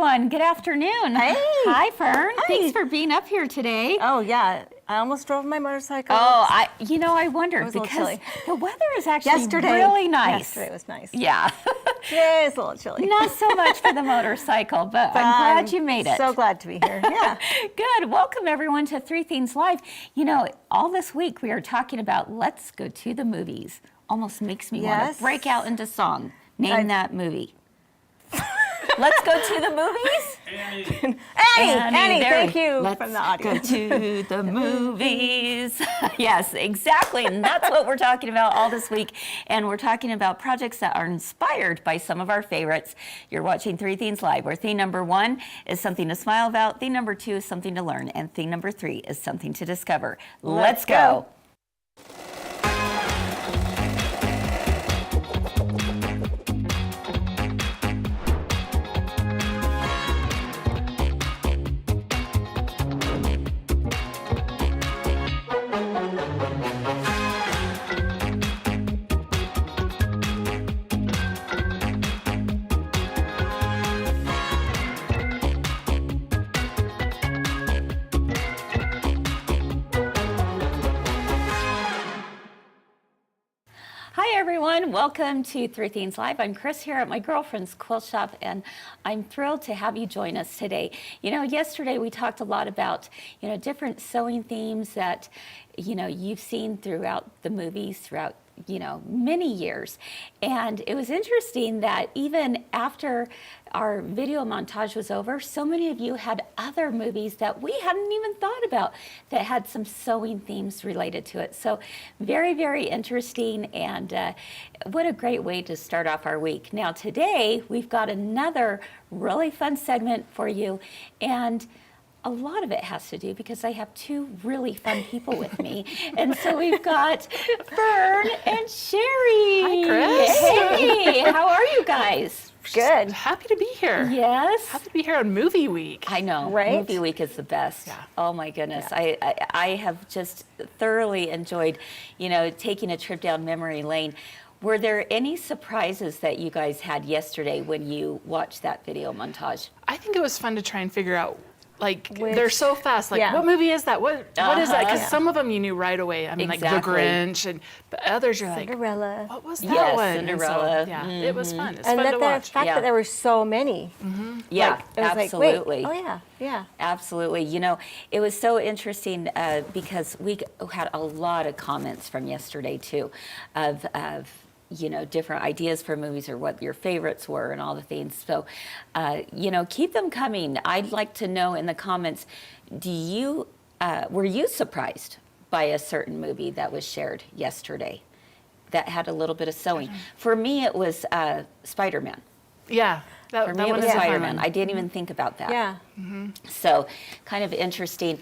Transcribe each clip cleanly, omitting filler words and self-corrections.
everyone. Good afternoon. Hey. Hi, Fern. Hi. Thanks for being up here today. Oh, yeah. I almost drove my motorcycle. Oh, I wondered It was a little because chilly. the weather is actually really nice. Yesterday was nice. Yeah. Today it's a little chilly. Not so much for the motorcycle, but I'm glad you made it. So glad to be here. Yeah. Good. Welcome, everyone, to Three Things Live. You know, all this week we are talking about let's go to the movies. Almost makes me want to break out into song. Name that movie. Let's go to the movies? Annie, thank you from the audience. Let's go to the movies. Yes, exactly. And that's what we're talking about all this week. And we're talking about projects that are inspired by some of our favorites. You're watching Three Things Live, where theme number 1 is something to smile about, theme number 2 is something to learn, and theme number 3 is something to discover. Let's go. Hi everyone, welcome to Three Things Live. I'm Kris here at my girlfriend's quilt shop, and I'm thrilled to have you join us today. You know, yesterday we talked a lot about, different sewing themes that, you've seen throughout the movies, throughout many years. And it was interesting that even after our video montage was over, so many of you had other movies that we hadn't even thought about that had some sewing themes related to it. So very, very interesting, and what a great way to start off our week. Now today, we've got another really fun segment for you, and a lot of it has to do because I have two really fun people with me. And so we've got Fern and Cheri. Hi, Kris. Hey, how are you guys? Good. Happy to be here. Yes. Happy to be here on movie week. I know. Right? Movie week is the best. Yeah. Oh my goodness. Yeah. I have just thoroughly enjoyed, taking a trip down memory lane. Were there any surprises that you guys had yesterday when you watched that video montage? I think it was fun to try and figure out, they're so fast. Like, Yeah. what movie is that? What is that? Because Yeah. some of them you knew right away. I mean, like The Grinch, and but others you're like, Cinderella. what was that Yes, one? And Cinderella. So, it was fun. It's And fun that to the watch. fact that there were so many. Yeah, It was absolutely. Like, wait, oh yeah. Absolutely. It was so interesting because we had a lot of comments from yesterday too of different ideas for movies or what your favorites were and all the things. So, keep them coming. I'd like to know in the comments, were you surprised by a certain movie that was shared yesterday that had a little bit of sewing? For me, it was Spider-Man. Yeah. For me, it was Spider-Man. I didn't even think about that. Yeah. So, kind of interesting.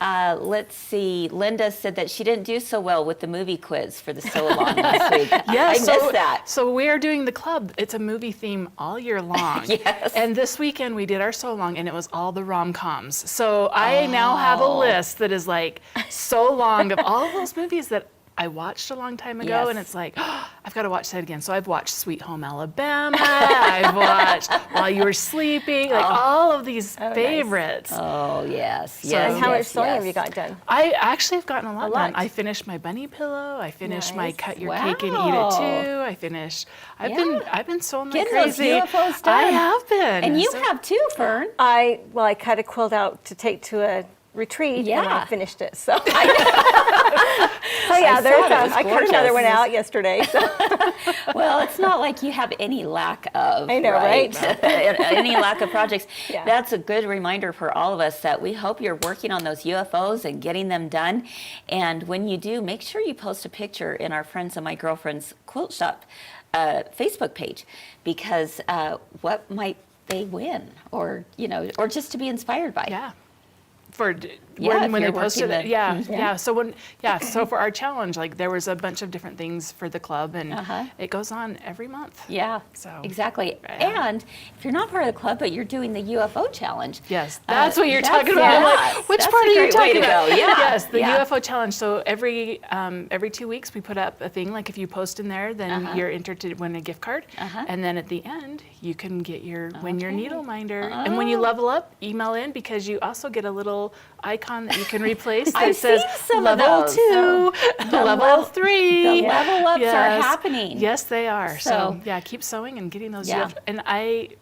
Let's see. Linda said that she didn't do so well with the movie quiz for the sew-along last week. Yeah, I missed that. So we are doing the club. It's a movie theme all year long. Yes. And this weekend we did our so long, and it was all the rom-coms. So I now have a list that is like so long of all of those movies that I watched a long time ago, Yes. and it's like, I've got to watch that again. So I've watched Sweet Home Alabama. I've watched While You Were Sleeping, all of these favorites. Oh, yes. So- Yes. And how much yes, sewing yes. have you got done? I actually have gotten a lot lot. done. I finished my bunny pillow. I finished my Nice. cut your cake and eat it Wow. too. I finished. I've Yeah. been sewing like Getting those crazy. UFOs done. I have been. And you So- have too, Fern. I cut a quilt out to take to a retreat, and Yeah. I finished it. So, so yeah, there's saw it. It was I cut another one gorgeous. out yesterday. So. Well, it's not like you have any lack of, I know, right? Any lack of projects. Yeah. That's a good reminder for all of us that we hope you're working on those UFOs and getting them done. And when you do, make sure you post a picture in our Friends and My Girlfriend's Quilt Shop Facebook page, because what might they win, or just to be inspired by? Yeah. Yeah, if when you're they posted working it. the- Yeah. So for our challenge, like there was a bunch of different things for the club, and it goes on every month. Yeah, So, exactly. yeah. And if you're not part of the club, but you're doing the UFO challenge. Yes, that's what you're that's- talking about. I'm yes, like, which that's part a are you great way talking to about? go. Yeah, Yes, the yeah. UFO challenge. So every 2 weeks we put up a thing. Like if you post in there, then you're entered to win a gift card. And then at the end, you can get your win your needle minder. And when you level up, email in because you also get a little icon that you can replace that I've says seen some of level those. 2, level 3. The level ups are Yes. happening. Yes, they are. So So- yeah, keep sewing and getting those. Yeah. And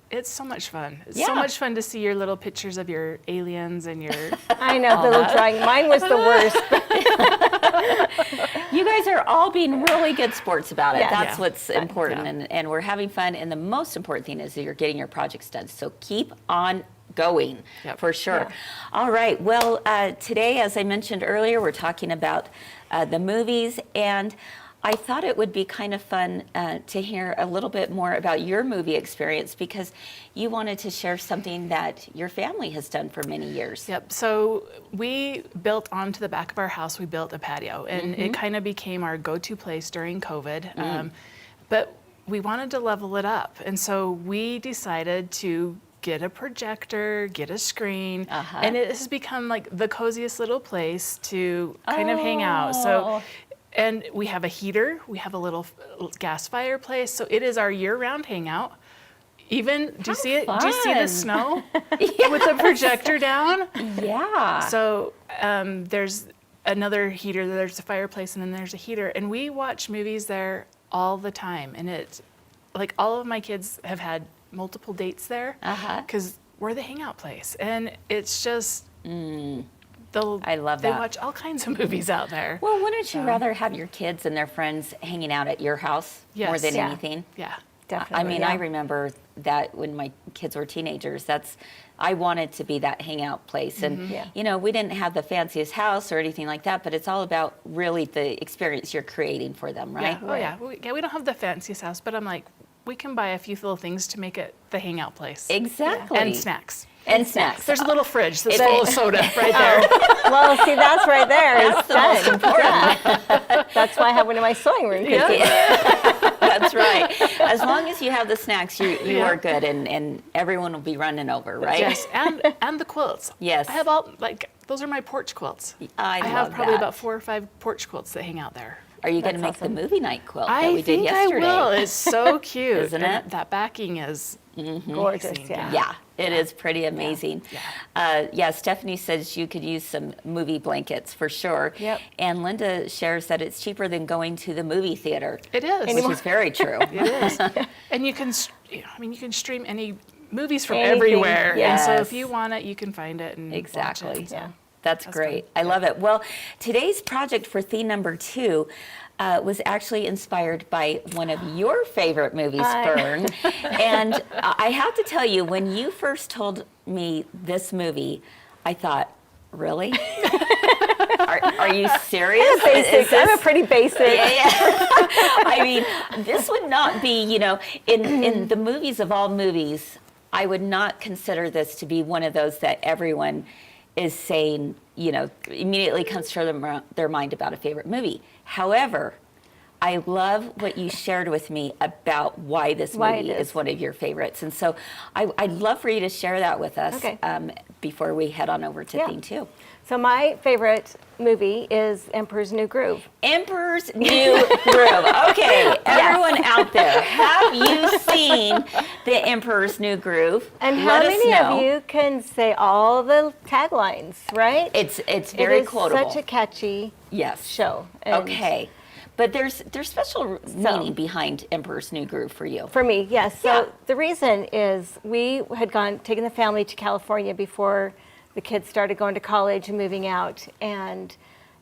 it's so much fun. It's Yeah. so much fun to see your little pictures of your aliens and your. I know, the little drawing. Mine was the worst. You guys are all being really good sports about it. Yeah. That's Yeah. what's important, Yeah. and we're having fun. And the most important thing is that you're getting your projects done. So keep on going, Yep. for sure. Yeah. All right. Well, today, as I mentioned earlier, we're talking about the movies, and I thought it would be kind of fun to hear a little bit more about your movie experience because you wanted to share something that your family has done for many years. Yep. So we built onto the back of our house. We built a patio, and it kind of became our go-to place during COVID. But we wanted to level it up, and so we decided to get a projector, get a screen, and it has become like the coziest little place to kind of hang out. So. And we have a heater, we have a little gas fireplace, so it is our year-round hangout. Even, do you see it? Do you see the fun. snow with the projector down? Yeah. So there's another heater, there's a fireplace, and then there's a heater. And we watch movies there all the time. And it's like all of my kids have had multiple dates there because we're the hangout place. And it's just, I love they that. watch all kinds of movies out there. Well, wouldn't you rather have your kids and their friends hanging out at your house more Yes. than Yeah. anything? Yeah. Definitely. I mean, yeah. I remember that when my kids were teenagers. I wanted to be that hangout place, and Yeah. you know, we didn't have the fanciest house or anything like that, but it's all about really the experience you're creating for them, right? Yeah. Oh, yeah. We don't have the fanciest house, but I'm like, we can buy a few little things to make it the hangout place. Exactly. And snacks. And snacks. There's a little fridge that's full of soda right there. Well, see, that's right there. That's the most important. That's why I have one in my sewing room. 'Cause Yeah. That's right. As long as you have the snacks, you Yeah. are good, and everyone will be running over, right? Yes, and the quilts. Yes. I have all, like, those are my porch quilts. I have love probably that. about 4 or 5 porch quilts that hang out there. Are you going to That's make awesome. the movie night quilt that I we did think yesterday? I will. It's so cute. Isn't And it? that backing is Gorgeous, amazing. yeah. Yeah, it is pretty amazing. Yeah. Yeah, Stephanie says you could use some movie blankets for sure. Yep. And Linda shares that it's cheaper than going to the movie theater. It is. Which is very true. It is. And you can, you can stream any movies from Anything, everywhere. And so yes. if you want it, you can find it and Exactly. watch it. Yeah. That's great. I love it. Well, today's project for theme number 2 was actually inspired by one of your favorite movies, Fern. And I have to tell you, when you first told me this movie, I thought, really? Are you serious? Basic. I'm a pretty basic. Yeah. I mean, this would not be, you know, in the movies of all movies, I would not consider this to be one of those that everyone is saying, you know, immediately comes to their mind about a favorite movie. However, I love what you shared with me about why this Why movie it is is. one of your favorites. And so I'd love for you to share that with us Okay. before we head on over to Yeah. theme 2. So my favorite movie is Emperor's New Groove. Emperor's New Groove. Okay, everyone out there, have you seen the Emperor's New Groove? And Let how us many know. of you can say all the taglines, right? It's very it is quotable. such a catchy Yes. show. And Okay, but there's special meaning behind Emperor's New Groove for you. For me, yes. So Yeah. the reason is we had taken the family to California before the kids started going to college and moving out. And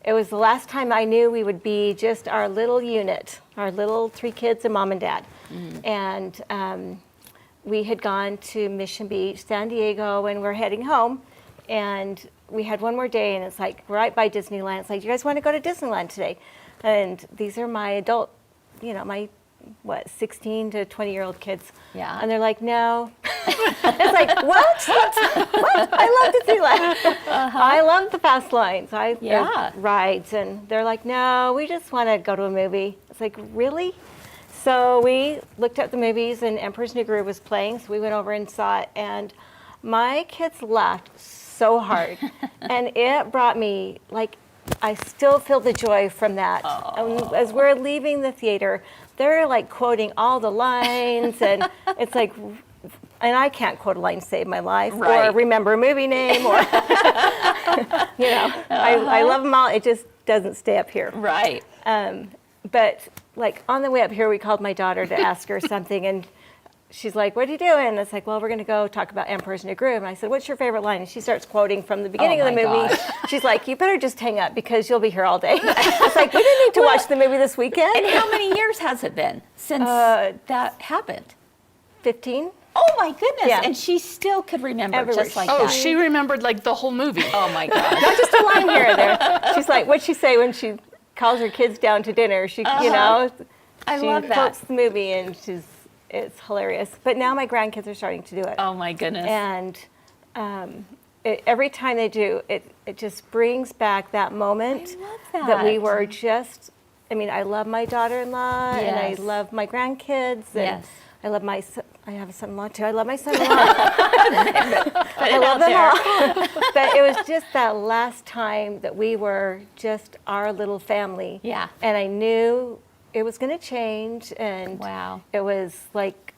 it was the last time I knew we would be just our little unit, our little 3 kids and mom and dad. And we had gone to Mission Beach, San Diego, and we're heading home. And we had one more day, and it's like right by Disneyland. It's like, you guys want to go to Disneyland today? And these are my adult, you know, my 16 to 20-year-old kids. Yeah. And they're like, no. It's like, what? What? I love Disneyland. I love the fast lines. Yeah. Rides. And they're like, no, we just want to go to a movie. It's like, really? So we looked at the movies, and Emperor's New Groove was playing, so we went over and saw it. And my kids laughed so hard. And it brought me, like, I still feel the joy from that. And as we're leaving the theater, they're like quoting all the lines, and it's like, and I can't quote a line to save my life or remember a movie name or, I love them all. It just doesn't stay up here. Right. But like on the way up here, we called my daughter to ask her something, and she's like, what are you doing? And it's like, well, we're going to go talk about Emperor's New Groove. And I said, what's your favorite line? And she starts quoting from the beginning of the movie. Gosh. She's like, you better just hang up because you'll be here all day. It's like, we didn't need to watch the movie this weekend. And how many years has it been since that happened? 15. Oh my goodness. Yeah. And she still could remember Every just word. like Oh, that. she remembered like the whole movie. Oh my God. Not just a line here or there. She's like, what'd she say when she calls her kids down to dinner? She, I she love that. quotes the movie, and it's hilarious. But now my grandkids are starting to do it. Oh my goodness. And every time they do, it just brings back that moment I love that. we were just, I love my daughter-in-law, and I Yes. love my grandkids, and Yes. I love I have a son-in-law too. I love my son-in-law. I love them all. But it was just that last time that we were just our little family. Yeah. And I knew it was going to change, and Wow. it was like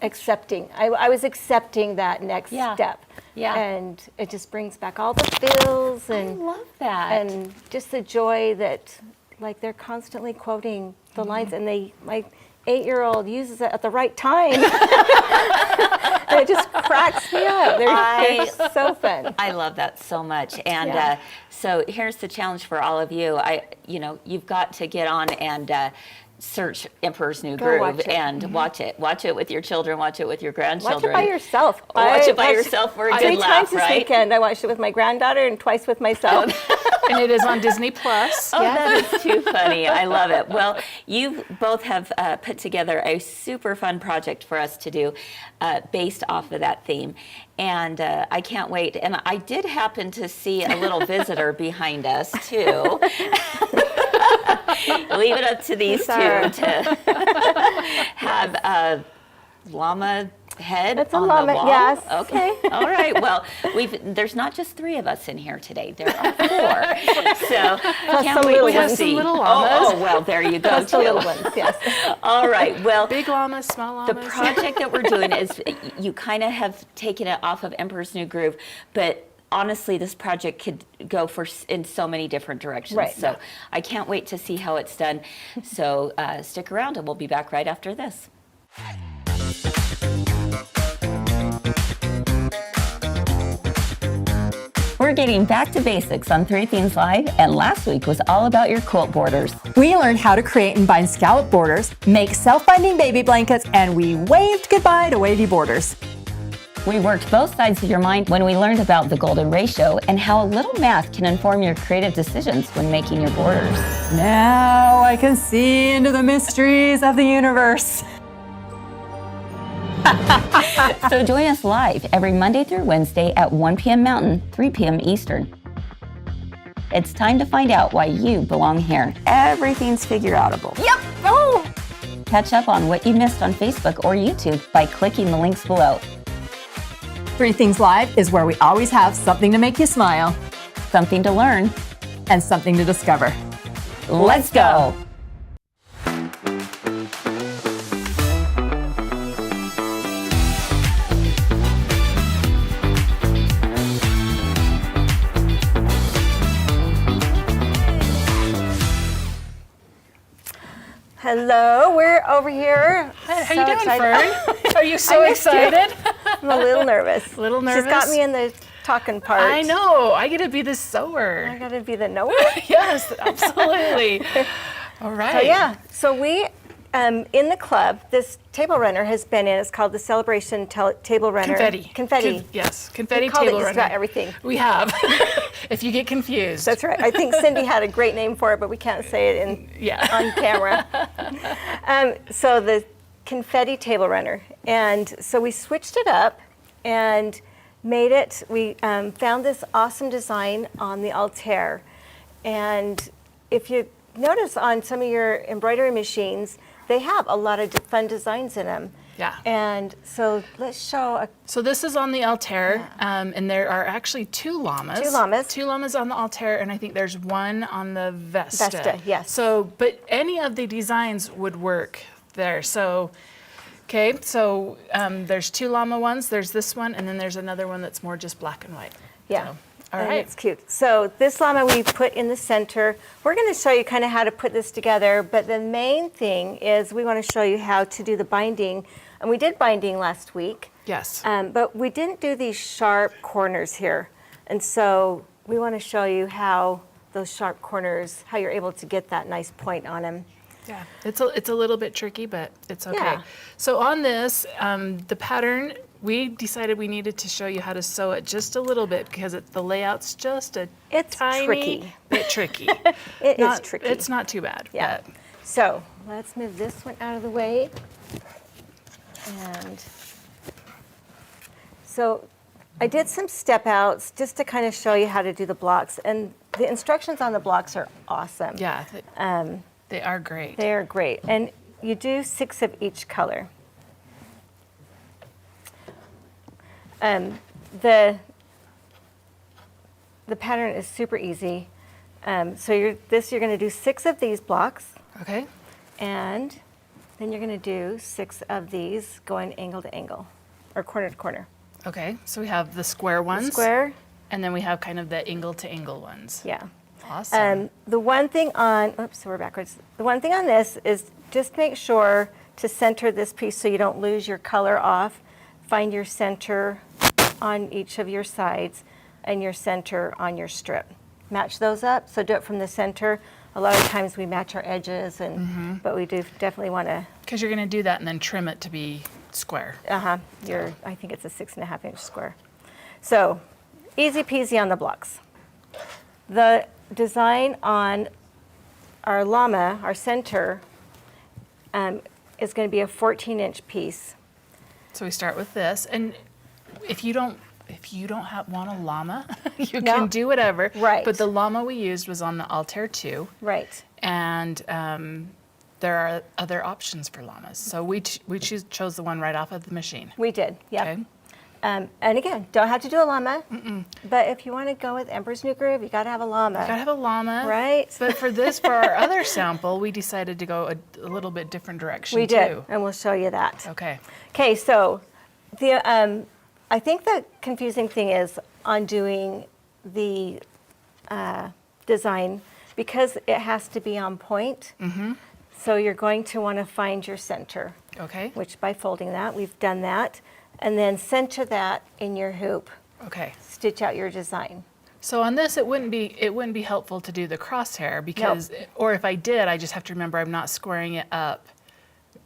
accepting. I was accepting that next Yeah. step. Yeah. And it just brings back all the feels I and love that. and just the joy that, like, they're constantly quoting the lines, and my 8-year-old uses it at the right time. And it just cracks me up. They're so fun. I love that so much. And Yeah. so here's the challenge for all of you. You've got to get on and search Emperor's New Go Groove watch it. and watch it. Watch it with your children. Watch it with your Watch grandchildren. it by yourself. Watch it by I watched yourself for a 3 good laugh, times this right? weekend. I watched it with my granddaughter and twice with myself. And it is on Disney Plus. Oh, that is too funny. I love it. Well, you both have put together a super fun project for us to do based off of that theme. And I can't wait. And I did happen to see a little visitor behind us, too. Leave it up to these two Sorry. to have a llama head It's a on llama, the wall. yes. Okay. All right. Well, there's not just 3 of us in here today. There are 4. So can't some wait little to ones. see. Some little llamas. Oh, well, there you go. Just the too. little ones, yes. All right. Well, Big llamas, small the llamas. project that we're doing is you kind of have taken it off of Emperor's New Groove, but honestly, this project could go in so many different directions. Right. So I can't wait to see how it's done. So stick around, and we'll be back right after this. We're getting back to basics on 3 Themes Live, and last week was all about your quilt borders. We learned how to create and bind scallop borders, make self-binding baby blankets, and we waved goodbye to wavy borders. We worked both sides of your mind when we learned about the golden ratio and how a little math can inform your creative decisions when making your borders. Now I can see into the mysteries of the universe. So join us live every Monday through Wednesday at 1 p.m. Mountain, 3 p.m. Eastern. It's time to find out why you belong here. Everything's figure-outable. Yep. Oh. Catch up on what you missed on Facebook or YouTube by clicking the links below. 3 Things Live is where we always have something to make you smile Something to learn. and something to discover. Let's go. Hello, we're over here. How So you doing, excited. Fern? Are you so I missed you. excited? I'm a little nervous. Little She's got nervous? me in the talking part. I know. I get to be the I sewer. gotta be the knower. Yes, absolutely. All right. So yeah, so we in the club, this table runner has been in. It's called the Celebration Table Runner. Confetti. Yes, confetti We've called table it just runner. about everything. We have. If you get confused. That's right. I think Cindy had a great name for it, but we can't say it on camera. So the confetti table runner. And so we switched it up and made it, we found this awesome design on the Altair. And if you notice on some of your embroidery machines, they have a lot of fun designs in them. Yeah. And so let's show So this is on the Altair, and there are actually 2 llamas. 2 llamas. 2 llamas on the Altair, and I think there's 1 on the Vesta. Vesta, yes. So, but any of the designs would work there. So, okay, so there's 2 llama ones. There's this one, and then there's another one that's more just black and white. Yeah. So, all and right. it's cute. So this llama we put in the center. We're going to show you kind of how to put this together, but the main thing is we want to show you how to do the binding. And we did binding last week. Yes. But we didn't do these sharp corners here. And so we want to show you how those sharp corners, how you're able to get that nice point on them. Yeah, it's a little bit tricky, but it's okay. Yeah. So on this, the pattern, we decided we needed to show you how to sew it just a little bit because the layout's just It's tiny tricky. bit tricky. It is tricky. It's not too bad. Yeah. But So let's move this one out of the way. And so I did some step outs just to kind of show you how to do the blocks. And the instructions on the blocks are awesome. yeah, they are great. They are great. And you do 6 of each color. The pattern is super easy. So you're going to do 6 of these blocks, Okay. and then you're going to do 6 of these going angle to angle, or corner to corner. Okay. So we have the square ones. Square, And then we have kind of the angle to angle ones. yeah. Awesome. The one thing on, oops, we're backwards. The one thing on this is just make sure to center this piece so you don't lose your color off. Find your center on each of your sides and your center on your strip. Match those up, so do it from the center. A lot of times we match our edges, and but we do definitely want to, Because you're going to do that and then trim it to be square. I think it's a 6.5 inch square. So easy peasy on the blocks. The design on our llama, our center, is going to be a 14-inch piece. So we start with this, and if you don't want a llama, you No. can do whatever. Right. But the llama we used was on the Altair 2, Right. and there are other options for llamas. So we chose the one right off of the machine. We did, yeah. Okay. And again, don't have to do a llama, but if you want to go with Emperor's New Groove, you got to have a llama. Gotta have a llama. Right. But for our other sample, we decided to go a little bit different direction We did, too. and we'll show you that. Okay. Okay, so I think the confusing thing is on doing the design, because it has to be on point. So you're going to want to find your center, Okay. which by folding that, we've done that, and then center that in your hoop. Okay. Stitch out your design. So on this, it wouldn't be helpful to do the crosshair because, or if I did, I just have to remember I'm not squaring it up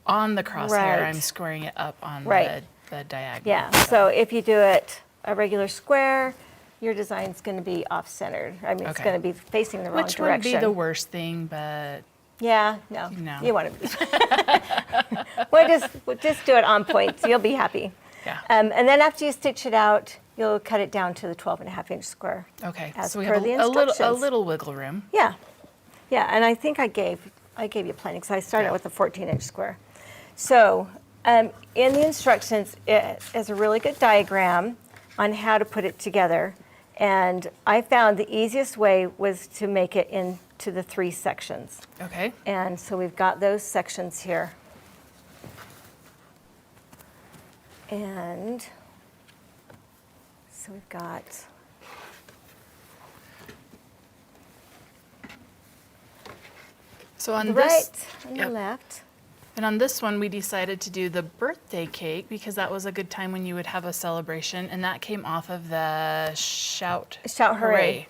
on the crosshair. Right. I'm squaring it up on Right. the diagonal. Yeah, so if you do it a regular square, your design's going to be off-centered. I mean, it's Okay. going to be facing the wrong Which direction. wouldn't be the worst thing, but Yeah, no. No. You want to. We'll just do it on point, so you'll be happy. yeah. And then after you stitch it out, you'll cut it down to the 12.5-inch square. Okay. as So we per have the a instructions. little wiggle room. Yeah, yeah, and I think I gave you plenty because I started Yeah. with a 14-inch square. So in the instructions, it is a really good diagram on how to put it together. And I found the easiest way was to make it into the 3 sections. Okay. And so we've got those sections here. And so we've got, So on the this, right and yep. the left. And on this one, we decided to do the birthday cake because that was a good time when you would have a celebration, and that came off of the Shout Shout Hooray.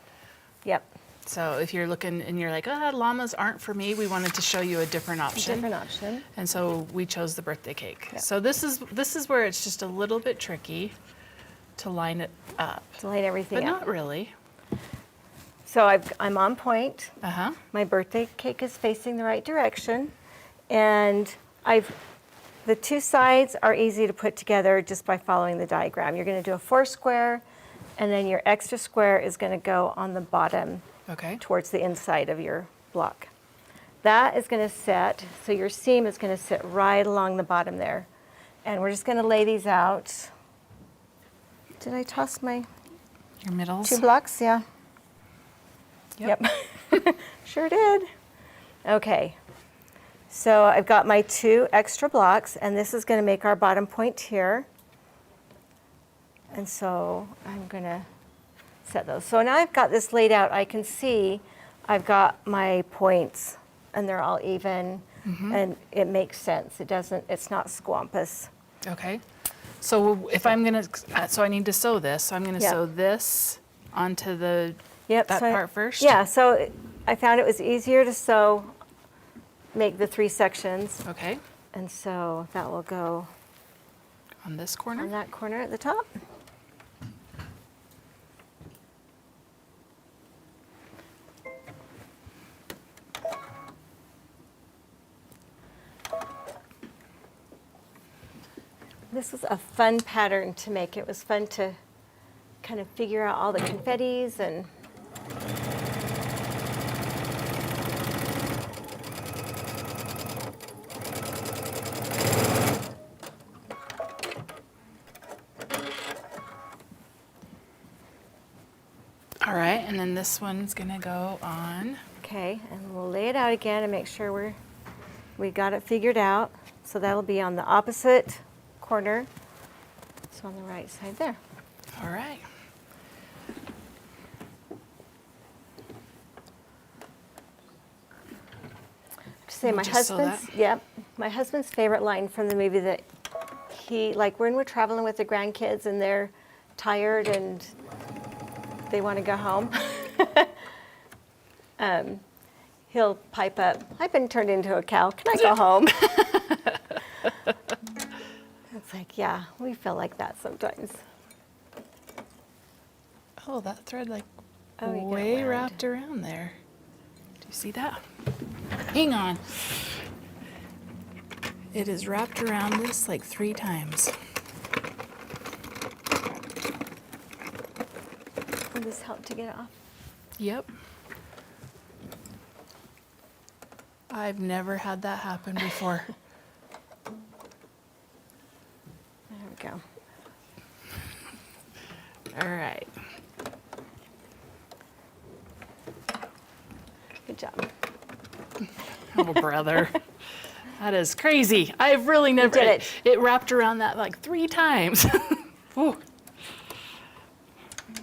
Yep. So if you're looking and you're like, llamas aren't for me, we wanted to show you a different option. Different option. And so we chose the birthday cake. Yep. So this is where it's just a little bit tricky to line it up. To line everything But up. not really. So I'm on point. Uh-huh. My birthday cake is facing the right direction. And the two sides are easy to put together just by following the diagram. You're going to do a 4 square, and then your extra square is going to go on the bottom Okay. towards the inside of your block. That is going to set, so your seam is going to sit right along the bottom there. And we're just going to lay these out. Did I toss my Your middles. 2 blocks? Yeah. Yep. Sure did. Okay. So I've got my 2 extra blocks, and this is going to make our bottom point here. And so I'm going to set those. So now I've got this laid out. I can see I've got my points, and they're all even, and it makes sense. It's not squampus. Okay. So if I'm gonna, so I need to sew this. So I'm gonna Yeah. sew this onto that So part first. Yeah, so I found it was easier to sew, make the 3 sections, Okay. and so that will go On this on corner. that corner at the top. This was a fun pattern to make. It was fun to kind of figure out all the confettis and All right, and then this one's gonna go on. okay, and we'll lay it out again and make sure we got it figured out. So that'll be on the opposite corner. So on the right side there. All right. To say my Just sew husband's, that? yep, my husband's favorite line from the movie that like when we're traveling with the grandkids and they're tired and they want to go home, he'll pipe up, I've been turned into a cow, can I go home? It's like, yeah, we feel like that sometimes. Oh, that thread like Oh, you get it way wound. wrapped around there. Do you see that? Hang on. It is wrapped around this like 3 times. Will this help to get it off? Yep. I've never had that happen before. There we go. All right. Good job. Oh, brother. That is crazy. I've really never. did it. It wrapped around that like 3 times. Whew.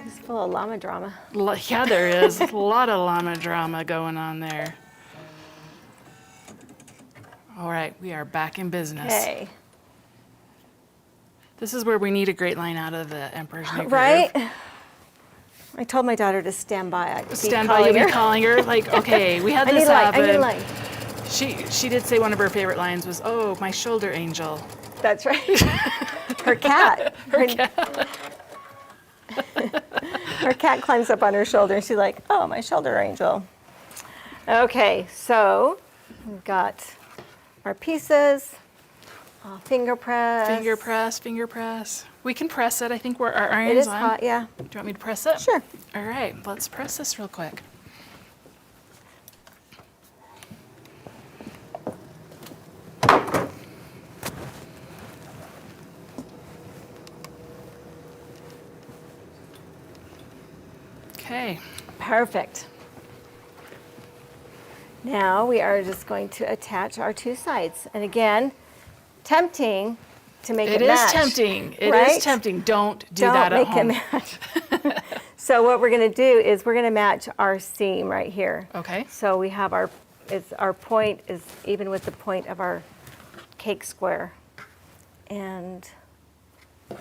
It's full of llama drama. Yeah, there is a lot of llama drama going on there. All right, we are back in business. Okay. This is where we need a great line out of the Emperor's New Groove. Right? I told my daughter to stand by. I'd be Stand by, calling you her. be calling her. Like, okay, we had I need this a light. I happen. need a light. She did say one of her favorite lines was, "Oh, my shoulder angel." That's right. Her cat. Her cat climbs up on her shoulder and she's like, oh, my shoulder angel. Okay, so we've got our pieces. Finger press. Finger press, finger press. We can press it. I think our iron's It is on. hot, yeah. Do you want me to press it? Sure. All right, let's press this real quick. Okay. Perfect. Now we are just going to attach our 2 sides. And again, tempting to make it It is match. tempting. It is right? tempting. Don't do Don't that at make home. it match. So what we're going to do is we're going to match our seam right here. Okay. So we have our point is even with the point of our cake square. And we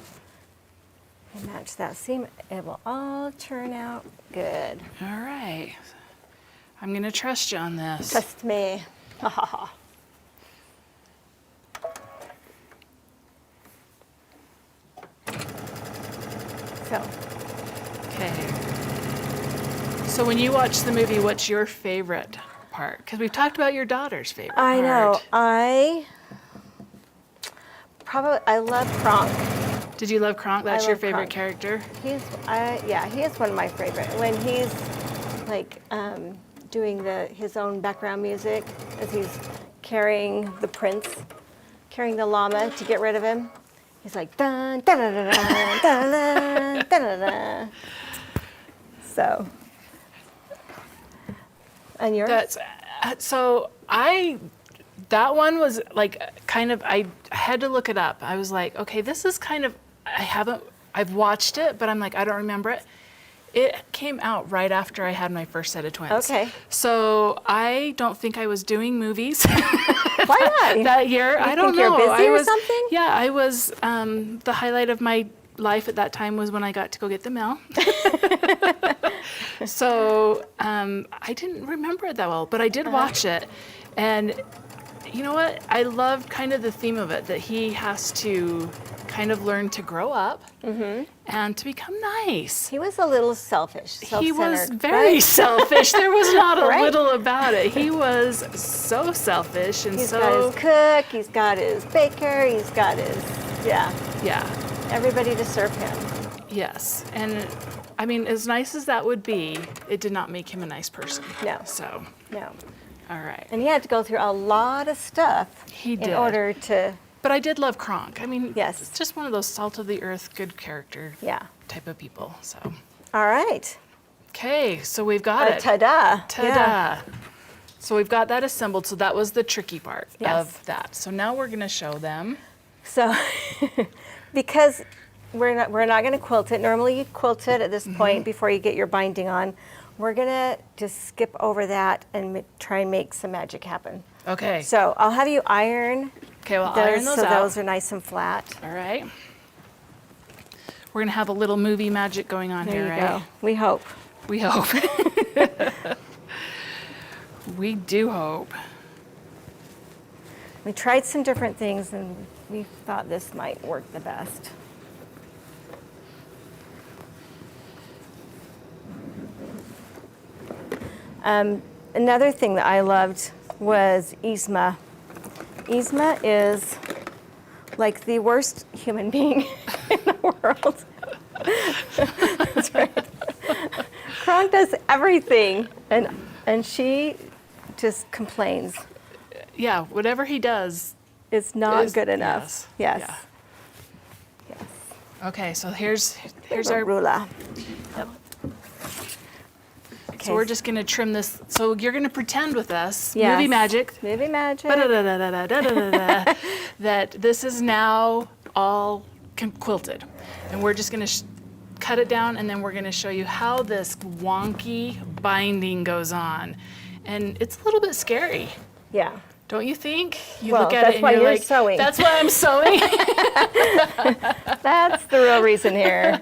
match that seam. It will all turn out good. All right. I'm going to trust you on this. Trust me. Ha ha ha. So, Okay. So when you watch the movie, what's your favorite part? Because we've talked about your daughter's favorite I know. part. I love Kronk. Did you love Kronk? That's I your love favorite Kronk. character? He is one of my favorite. When he's like doing his own background music as he's carrying the llama to get rid of him. He's like dun dun dun dun dun dun dun dun dun. So, and yours? That's that one was like kind of, I had to look it up. I was like, okay, this is kind of, I've watched it, but I'm like, I don't remember it. It came out right after I had my first set of twins. Okay. So I don't think I was doing movies Why not? that year. I don't think know. you're busy I or was, something? Yeah, I was, the highlight of my life at that time was when I got to go get the mail. So I didn't remember it that well, but I did watch it. And you know what? I loved kind of the theme of it, that he has to kind of learn to grow up and to become nice. He was a little selfish, He was self-centered, very right? selfish. There was not a Right? little about it. He was so selfish and He's so, got his cook, he's got his baker, he's got his, yeah, everybody to serve him. yes. And I mean, as nice as that would be, it did not make him a nice person. No. So, No. all right. And he had to go through a lot of stuff He in did. order to, But I did love Kronk. I mean, Yes. it's just one of those salt of the earth, good character yeah. type of people. So, All right. okay, so we've got it. Ta-da. Ta-da. Yeah. So we've got that assembled. So that was the tricky part Yes. of that. So now we're going to show them. So, because we're not going to quilt it. Normally you quilt it at this point before you get your binding on. We're going to just skip over that and try and make some magic happen. Okay. So I'll have you iron Okay, well, iron those so out. those are nice and flat. All right. We're going to have a little movie magic going on There here, you right? go. We hope. We hope. We do hope. We tried some different things and we thought this might work the best. Another thing that I loved was Yzma. Yzma is like the worst human being in the world. That's right. Kronk does everything and she just complains. Yeah, whatever he does. It's not is- good enough. Yes. Yes. Yeah. Yes. Okay, so here's a our. ruler. So we're just going to trim this. So you're going to pretend with us, Yes. movie magic, Movie magic. ba-da-da-da-da-da-da-da-da, that this is now all quilted. And we're just going to cut it down, and then we're going to show you how this wonky binding goes on. And it's a little bit scary, Yeah. don't you think? You Well, look at that's it and why you're you're like, sewing. that's why I'm sewing. That's the real reason here.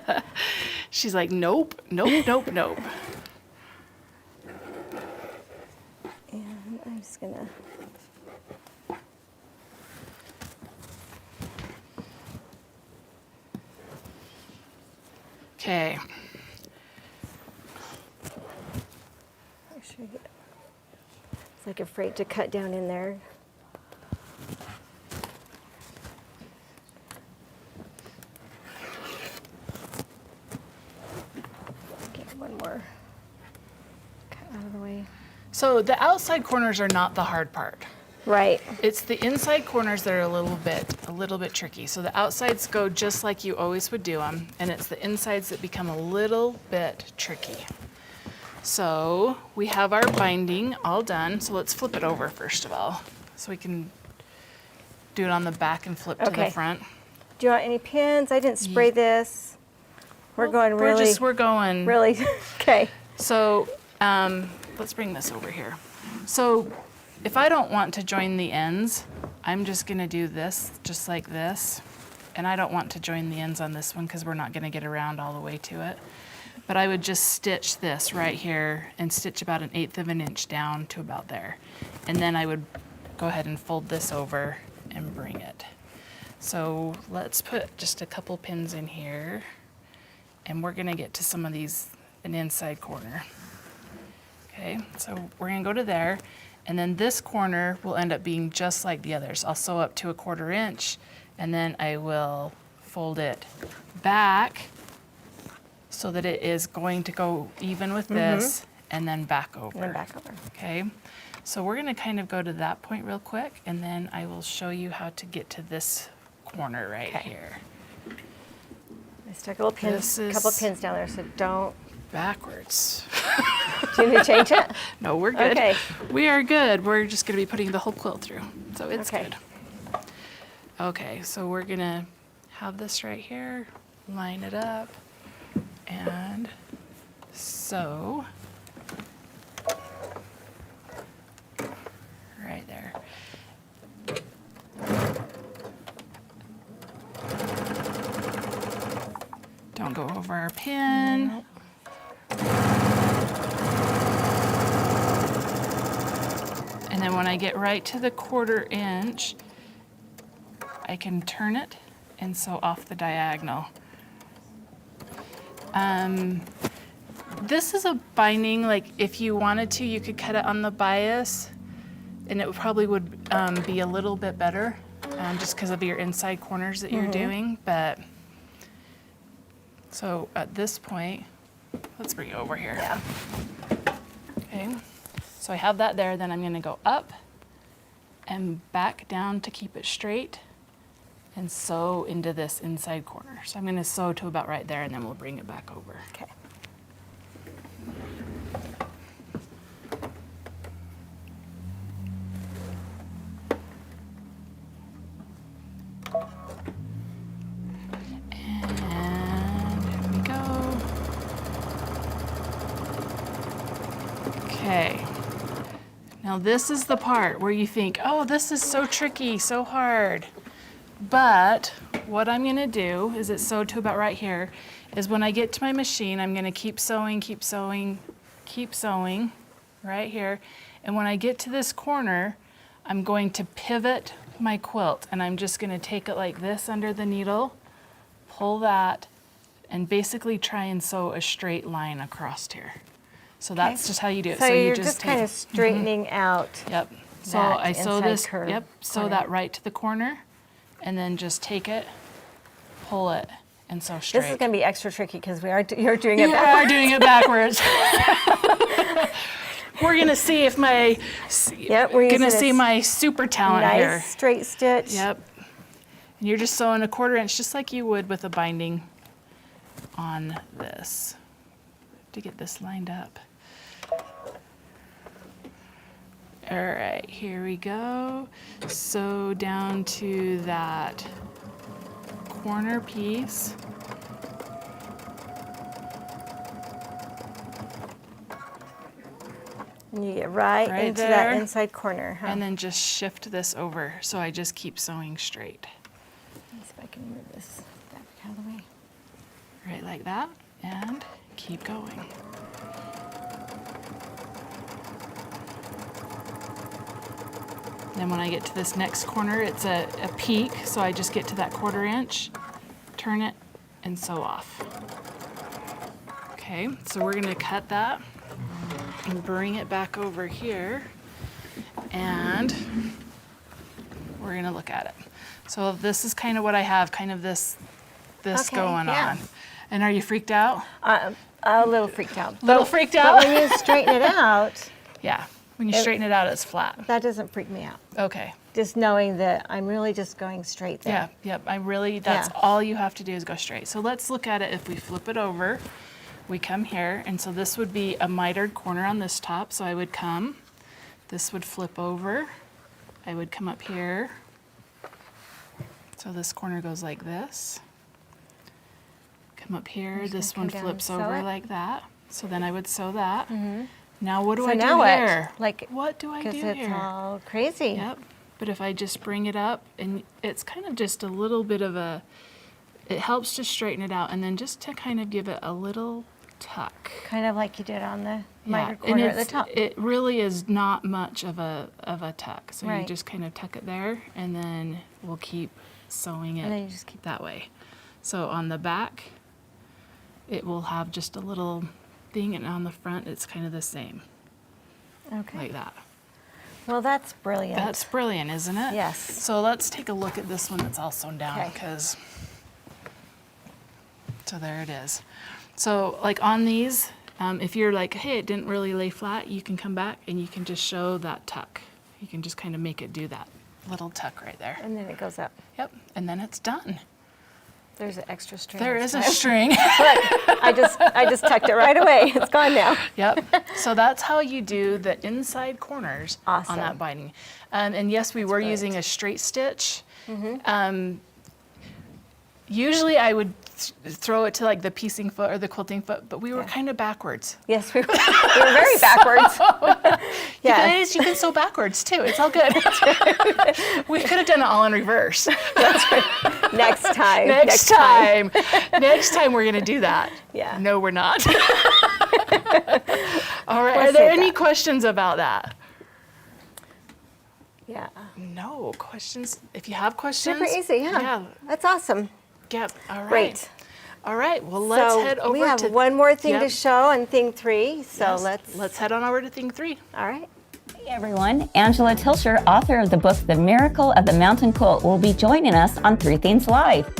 She's like, nope, nope, nope, nope. And I'm just gonna. Okay. Make sure you get. It's like afraid to cut down in there. Get one more cut out of the way. So the outside corners are not the hard part. Right. It's the inside corners that are a little bit tricky. So the outsides go just like you always would do them, and it's the insides that become a little bit tricky. So we have our binding all done. So let's flip it over first of all, so we can do it on the back and flip to Okay. the front. Do you want any pins? I didn't spray this. We're going really, We're going. really. Okay. So let's bring this over here. So if I don't want to join the ends, I'm just gonna do this just like this. And I don't want to join the ends on this one because we're not gonna get around all the way to it. but I would just stitch this right here and stitch about 1/8 of an inch down to about there. And then I would go ahead and fold this over and bring it. So let's put just a couple pins in here, and we're gonna get to some of these, an inside corner. Okay, so we're gonna go to there, and then this corner will end up being just like the others. I'll sew up to 1/4 inch, and then I will fold it back so that it is going to go even with this, and then back over. And then back over. Okay, so we're gonna kind of go to that point real quick, and then I will show you how to get to this corner right here. I stuck a little pins, couple pins down there, so don't. Backwards. Do you need to change it? No, we're good. Okay. We are good. We're just gonna be putting the whole quilt through, so it's Okay. good. Okay, so we're gonna have this right here, line it up, and sew right there. Don't go over our pin. And then when I get right to the 1/4 inch, I can turn it and sew off the diagonal. This is a binding, like if you wanted to, you could cut it on the bias, and it probably would be a little bit better, just because of your inside corners that you're doing. But so at this point, let's bring it over here. Yeah. Okay, so I have that there, then I'm gonna go up and back down to keep it straight and sew into this inside corner. So I'm gonna sew to about right there, and then we'll bring it back over. Okay. And here we go. Okay. Now this is the part where you think, oh, this is so tricky, so hard. But what I'm gonna do is it's sewed to about right here, is when I get to my machine, I'm gonna keep sewing, keep sewing, keep sewing right here. And when I get to this corner, I'm going to pivot my quilt, and I'm just gonna take it like this under the needle, pull that, and basically try and sew a straight line across here. So that's just how you do it. So you you're just kind of straightening out. Yep. So that I sew inside this, curve yep, sew corner. that right to the corner, and then just take it, pull it, and sew straight. This is going to be extra tricky because you're doing it You backwards. are doing it backwards. We're gonna see if my, Yep, we're gonna using see this my super talent nice here. straight stitch. Yep. And you're just sewing 1/4 inch, just like you would with a binding on this, to get this lined up. All right, here we go. Sew down to that corner piece. And you get right into that there. inside corner. Huh? And then just shift this over, so I just keep sewing straight. Let's see if I can move this back out of the way. Right like that, and keep going. Then when I get to this next corner, it's a peak, so I just get to that 1/4 inch, turn it, and sew off. Okay, so we're gonna cut that and bring it back over here, and we're gonna look at it. So this is kind of what I have, kind of this Okay, going yeah. on. And are you freaked out? A little freaked out. Little freaked But out? when you straighten it out, Yeah, when you straighten it out, it's flat. that doesn't freak me out. Okay. Just knowing that I'm really just going straight there. Yeah, yep. That's Yeah. all you have to do is go straight. So let's look at it. If we flip it over, we come here, and so this would be a mitered corner on this top. So I would come, this would flip over, I would come up here. So this corner goes like this. Come up here, just this gonna one come down flips and sew over it. like that. So then I would sew that. Now what do So I do now what? here? Like, What do I do because here? it's all crazy. Yep, but if I just bring it up, and it's kind of just a little bit of it helps to straighten it out, and then just to kind of give it a little tuck. Kind of like you did on the miter and corner at the top. it really is not much of a tuck. So you Right. just kind of tuck it there, and then we'll keep sewing it And then you just keep that way. So on the back, it will have just a little thing, and on the front, it's kind of the same, Okay. like that. Well, that's brilliant. That's brilliant, isn't it? Yes. So let's take a look at this one that's all sewn down, Okay. because, so there it is. So like on these, if you're like, hey, it didn't really lay flat, you can come back and you can just show that tuck. You can just kind of make it do that little tuck right there. And then it goes up. Yep, and then it's done. There's an extra string. There this is a time. string. Look, I just tucked it right away. It's gone now. Yep. So that's how you do the inside corners Awesome. on that binding. And yes, we were great. using a straight stitch. Usually I would throw it to like the piecing foot or the quilting foot, but we were kind of backwards. Yes, we were very backwards. You guys, you can sew backwards too. It's all good. We could have done it all in reverse. Next time. Next time. Next time we're going to do that. Yeah. No, we're not. All right. Are Let's there save any that. questions about that? Yeah. No questions. If you have questions. Super easy, yeah. That's awesome. Yep. All right. Great. All right. Well, let's head over we have to one more thing to Yep. show on thing 3. So Yes. let's head on over to thing 3. all right. Hey everyone, Angela Tilsher, author of the book The Miracle of the Mountain Quilt, will be joining us on 3 Themes Live.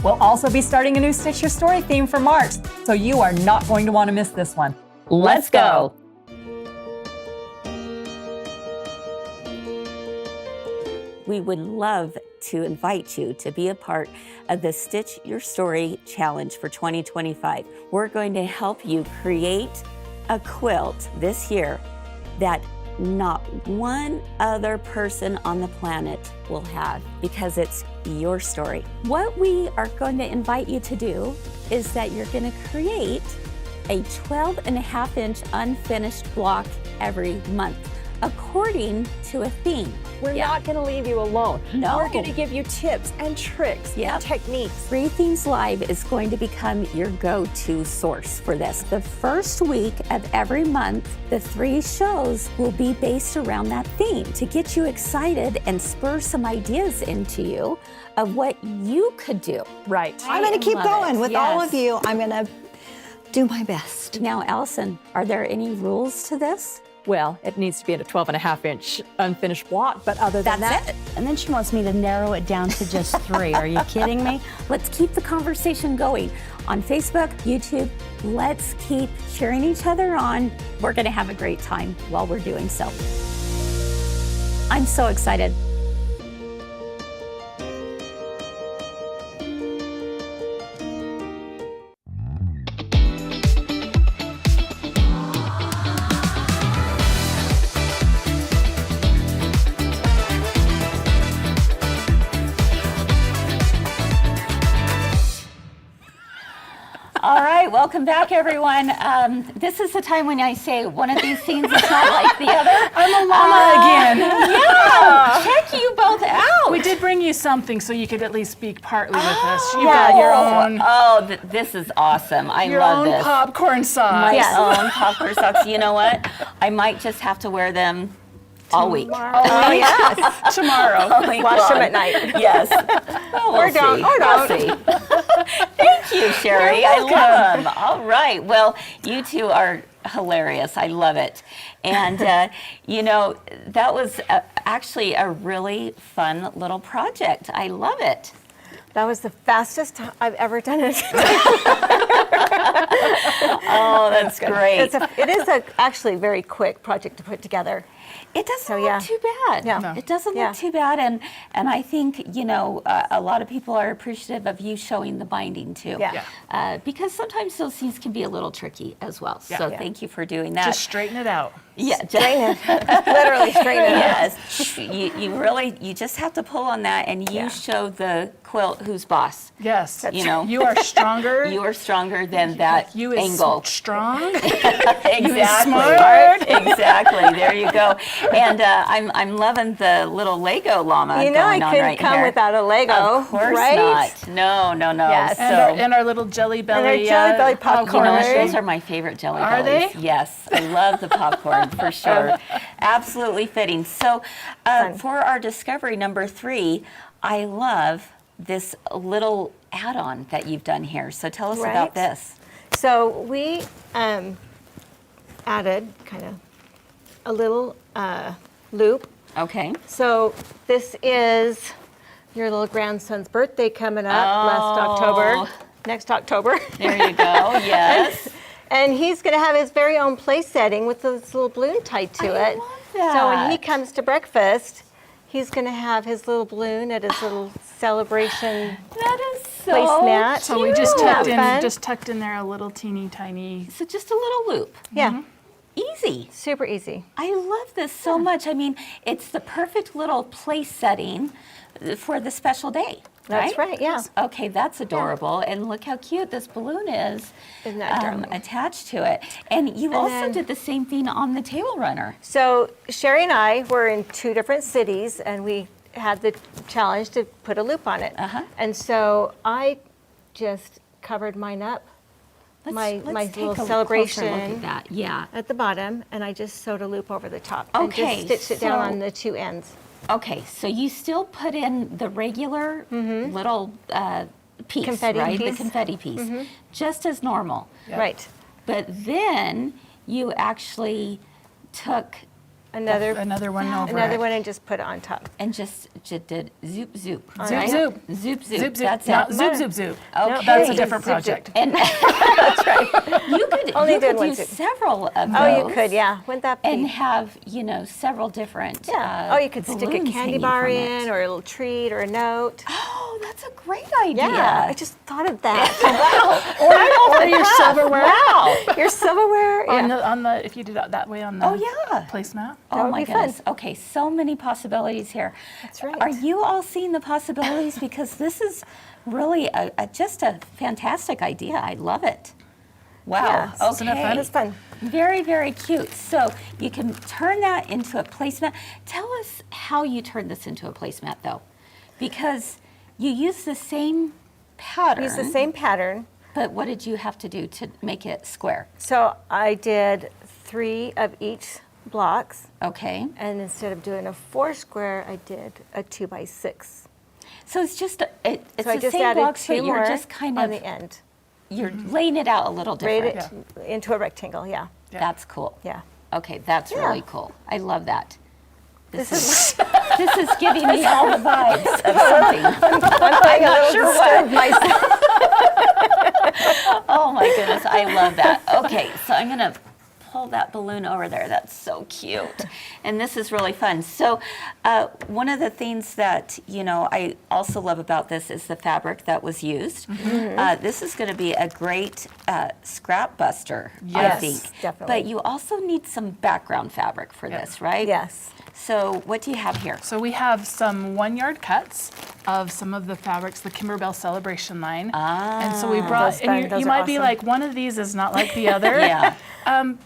We'll also be starting a new Stitch Your Story theme for March, so you are not going to want to miss this one. Let's go. We would love to invite you to be a part of the Stitch Your Story Challenge for 2025. We're going to help you create a quilt this year that not one other person on the planet will have, because it's your story. What we are going to invite you to do is that you're going to create a 12.5-inch unfinished block every month, according to a theme. We're not going to leave you alone. No. We're going to give you tips and tricks Yep. and techniques. 3 Themes Live is going to become your go-to source for this. The first week of every month, the 3 shows will be based around that theme to get you excited and spur some ideas into you of what you could do. Right. I'm going to keep love going it. with all Yes. of you. I'm going to do my best. Now, Allison, are there any rules to this? Well, it needs to be in a 12.5-inch unfinished block, but other than that, And then she wants me to narrow it down to just 3. Are you kidding me? Let's keep the conversation going on Facebook, YouTube. Let's keep cheering each other on. We're going to have a great time while we're doing so. I'm so excited. All right, welcome back, everyone. This is the time when I say one of these scenes is not like the other. I'm a llama again. Yeah, check you both out. We did bring you something so you could at least speak partly with us. You got your own This is awesome. I your love own this. popcorn sauce. My own popcorn socks. You know what? I might just have to wear them all week. Oh, yes. Tomorrow. All week Wash them long. at night. Yes. Well, we'll Or don't, see. or We'll don't. see. Thank you, Cheri. I love them. All right. Well, you two are hilarious. I love it. And, you know, that was actually a really fun little project. I love it. That was the fastest I've ever done it. Oh, that's great. It is actually a very quick project to put together. It doesn't So, look yeah. too bad. Yeah. No. It doesn't Yeah. look too bad. And I think, you know, a lot of people are appreciative of you showing the binding too. Yeah. Because sometimes those things can be a little tricky as well. Yeah. So Yeah. thank you for doing that. Just straighten it out. yeah, Straighten it. Literally straighten it out. yes. You just have to pull on that and you show the quilt who's boss. Yes. You know. You are stronger. You are stronger than that You is angle. strong. Exactly. smart. Exactly. There you go. And I'm loving the little Lego llama You know, I going on couldn't right come here. without a Lego, Of course right? not. No. Yes. And our little jelly belly. jelly belly You popcorn. know, Corn. those are my favorite jelly Are bellies. they? Yes, I love the popcorn for sure. Absolutely fitting. So for our discovery number 3, I love this little add-on that you've done here. So tell us Right. about this. So we added kind of a little loop. Okay. So this is your little grandson's birthday coming up next October. There you go. Yes. And he's going to have his very own place setting with this little balloon tied to I it. love So when he that. comes to breakfast, he's going to have his little balloon at his little celebration That is so placemat. So we just Isn't that tucked in, fun? just tucked in there a little teeny tiny. So just a little loop. Yeah, Easy. super easy. I love this so much. I mean, it's the perfect little place setting for the special day. That's right, yeah. Okay, that's adorable. And look how cute this balloon is Isn't that darling? attached to it. And you also then- did the same thing on the table runner. So Cheri and I were in 2 different cities, and we had the challenge to put a loop on it. Uh-huh. And so I just covered mine up my Let's take little a closer celebration look at that. Yeah. at the bottom, and I just sewed a loop over the top Okay, and just stitched it down so- on the 2 ends. Okay, so you still put in the regular little piece, Confetti right? piece. The confetti piece, just as normal. Right. But then you actually took Another one over another it. one and just put it on top. and just did zoop zoop. Zoop, right? zoop. Zoop zoop. Zoop, zoop. That's Not it. zoop, zoop, zoop. Okay. That's a Hey, different zoop, project. zoop. And that's right. You could Only you doing could one do zoop. several of those. Oh, you could, yeah. Wouldn't that be? And have several different. Yeah. Oh, you could stick a balloons candy hanging bar from in, it. or a little treat, or a note. Oh, that's a great idea. Yeah, I just thought of that. Or your silverware. Wow. Your silverware. On Yeah. the if you did it that way on the Oh, yeah. placemat. Oh would my be fun. goodness. Okay, so many possibilities here. That's right. Are you all seeing the possibilities? Because this is really just a fantastic idea. I love it. Wow. Yeah, okay. isn't it fun? It's fun. Very, very cute. So you can turn that into a placemat. Tell us how you turned this into a placemat, though, because you use the same pattern. Use the same pattern. But what did you have to do to make it square? So I did 3 of each blocks, Okay. and instead of doing a 4 square, I did a 2 by 6. So it's just it's So I the just same added blocks, 2 but more you're just kind on of the end. you're laying it out a little Braid different. it into a rectangle. Yeah. That's cool. Yeah. Okay, that's Yeah. really cool. I love that. This is This is giving me all the vibes of something. I'm not sure disturbed myself. Oh my goodness, I love that. Okay, so I'm gonna pull that balloon over there. That's so cute. And this is really fun. So one of the things that, I also love about this is the fabric that was used. This is gonna be a great scrap buster, I Yes, think. definitely. But you also need some background fabric for this, right? Yes. So what do you have here? So we have some 1-yard cuts of some of the fabrics, the Kimberbell Celebration line. And so we brought, Those fun. and Those you are might be awesome. like, one of these is not like the other. Yeah.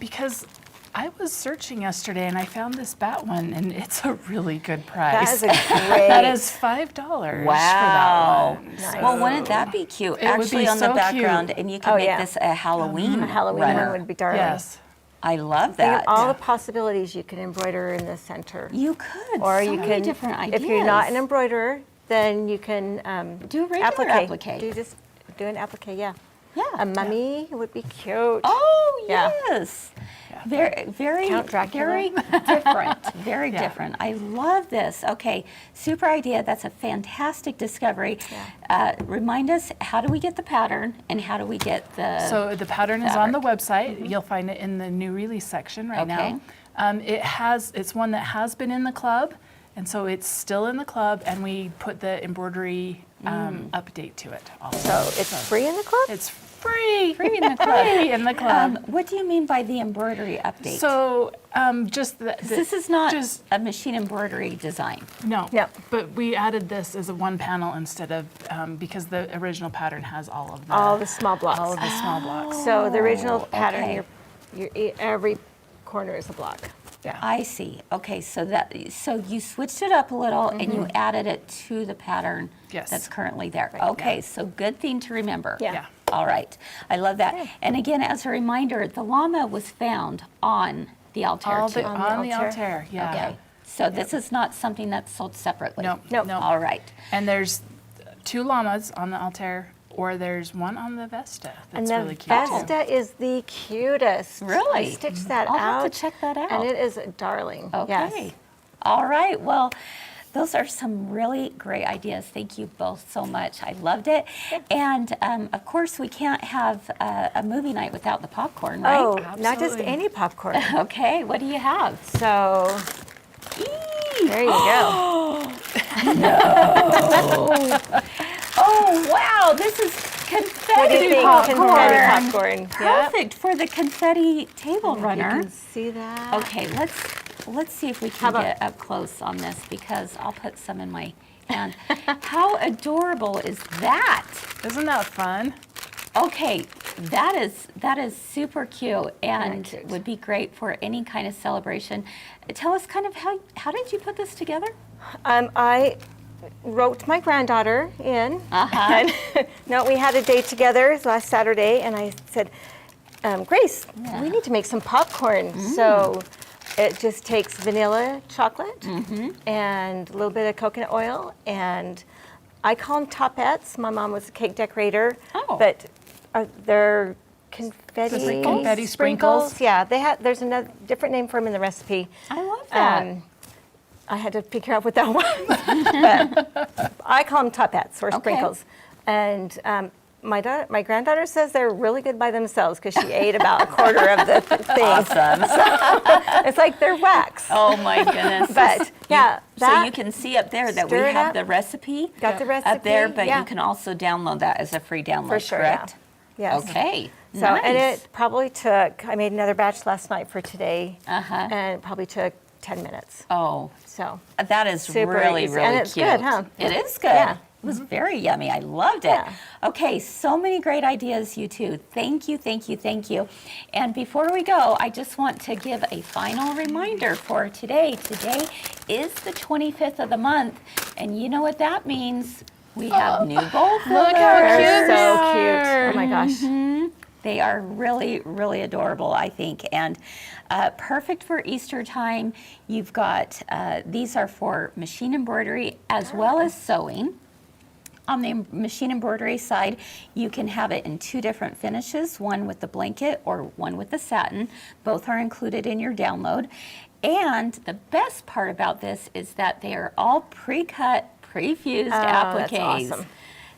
Because I was searching yesterday and I found this bat one, and it's a really good That price. is a great. That is $5 Wow. for that one. Well, wouldn't that be cute? It would Actually, be on the so background, cute. and you can Oh, make yeah. this a Halloween A Halloween runner. one would be darling. Yes. I love Think of that. all the possibilities you can embroider in the center. You could. Or so you many can, different ideas. if you're not an embroiderer, then you can Do a regular applique. Do an applique, yeah. Yeah. A mummy would be cute. Oh Yeah. yes. Very, very, Count Dracula. very different. Very Yeah. different. I love this. Okay, super idea. That's a fantastic discovery. Remind us, how do we get the pattern, and how do we get the? So the pattern is on the website. You'll find it in the new release section right Okay. now. It's one that has been in the club, and so it's still in the club, and we put the embroidery update to it also. So it's free in the club? It's free. Free in the club. Free in the club. What do you mean by the embroidery update? So just the, this is not just a machine embroidery design. no. No. But we added this as a one panel instead of because the original pattern has all of the All the small blocks. all of the small blocks. So the original pattern, okay. every corner is a block. Yeah. I see. Okay, so you switched it up a little and you added it to the pattern Yes. that's currently there. Right. Okay, so good thing to remember. Yeah. All right. I love that. And again, as a reminder, the llama was found on the altar too. On the altar. altar. Yeah. Okay. So this is not something that's sold separately. No. Nope. No. All right. And there's 2 llamas on the altar, or there's one on the Vesta. And That's the really cute too. Vesta is the cutest. Really? I stitched that I'll out. have to check that out. And it is a darling. Okay. Yes. All right. Well, those are some really great ideas. Thank you both so much. I loved it. And of course, we can't have a movie night without the popcorn, right? Oh, not just Absolutely. any popcorn. Okay. What do you have? So there you go. Oh, wow. This is What do confetti you think? popcorn. Confetti popcorn. Yep. Perfect for the confetti table You runner. can see that. Okay, let's see if we How can about- get up close on this because I'll put some in my hand. How adorable is that? Isn't that fun? Okay, that is super cute and cute. would be great for any kind of celebration. Tell us kind of how did you put this together? I wrote my granddaughter in. Uh-huh. And no, we had a date together last Saturday, and I said, Grace, we need to make some popcorn. So it just takes vanilla chocolate and a little bit of coconut oil, and I call them topettes. My mom was a cake decorator, Oh. but they're confetti, Just like confetti sprinkles? Yeah, there's another different name for them in the recipe. I love that. I had to figure out what that was. But I call them topettes or Okay. sprinkles. And my granddaughter says they're really good by themselves because she ate about a quarter of the thing. Awesome. It's like they're wax. Oh my goodness. But yeah, So that, you can see up there that we stir it have up. the recipe. Got the up there, recipe, but yeah. you can also download that as a free download, For sure, correct? yeah. Yes. Okay. So, nice. and it probably took, I made another batch last night for today, Uh-huh. and it probably took 10 minutes. Oh, So, that is Super really, easy. really And it's cute. good, huh? It is good. Yeah. It was very yummy. I loved it. Yeah. Okay, so many great ideas, you two. Thank you, thank you, thank you. And before we go, I just want to give a final reminder for today. Today is the 25th of the month, and you know what that means. We have new bowl fillers. Look how they're cute they so are. cute. Oh my gosh. They are really, really adorable, I think, and perfect for Easter time. You've got, these are for machine embroidery as well as sewing. On the machine embroidery side, you can have it in 2 different finishes, one with the blanket or one with the satin. Both are included in your download. And the best part about this is that they are all pre-cut, pre-fused appliques. That's awesome.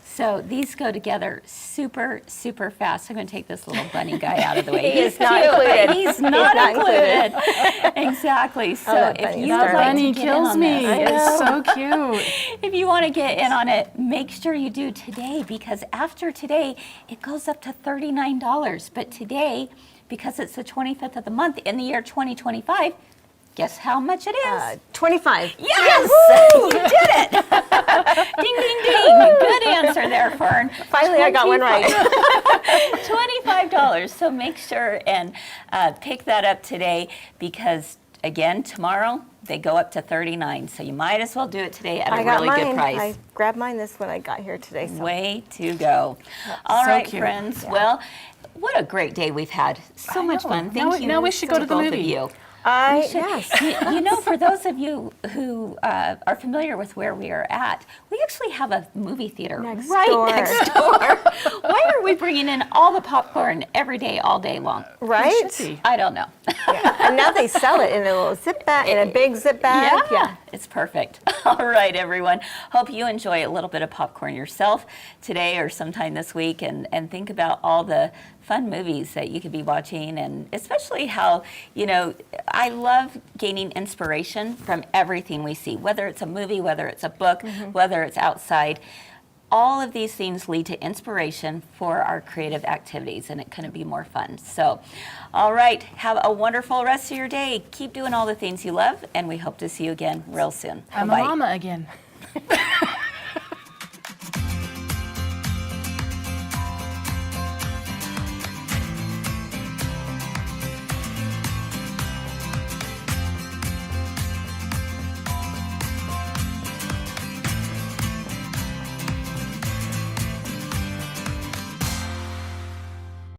So these go together super, super fast. I'm going to take this little bunny guy out of the way. He is not cute, but included. He's not not included. Exactly. So that if bunny you is would darling. like to Bunny get in kills on me. this, It's so cute. if you want to get in on it, make sure you do today because after today, it goes up to $39. But today, because it's the 25th of the month in the year 2025, guess how much it is? 25. Yes! You did it! Ding, ding, ding. Good answer there, Fern. Finally, I got one right. $25. So make sure and pick that up today because, again, tomorrow they go up to $39. So you might as well do it today at a I got really mine. good price. I grabbed mine this when I got here today. So. Way to go. All So right, cute. friends. Well, what a great day we've had. So much know. fun. Thank Now- you. now we should go to the both movie. Of you. Yes. You know, for those of you who are familiar with where we are at, we actually have a movie theater Next right door. next door. Why are we bringing in all the popcorn every day, all day long? Right? Should be. I don't know. Yeah. And now they sell it in a little zip bag, in a big zip bag. Yeah. It's perfect. All right, everyone. Hope you enjoy a little bit of popcorn yourself today or sometime this week and think about all the fun movies that you could be watching and especially how, you know, I love gaining inspiration from everything we see, whether it's a movie, whether it's a book, whether it's outside. All of these things lead to inspiration for our creative activities and it couldn't be more fun. So, all right, have a wonderful rest of your day. Keep doing all the things you love and we hope to see you again real soon. I'm Bye-bye. a llama again.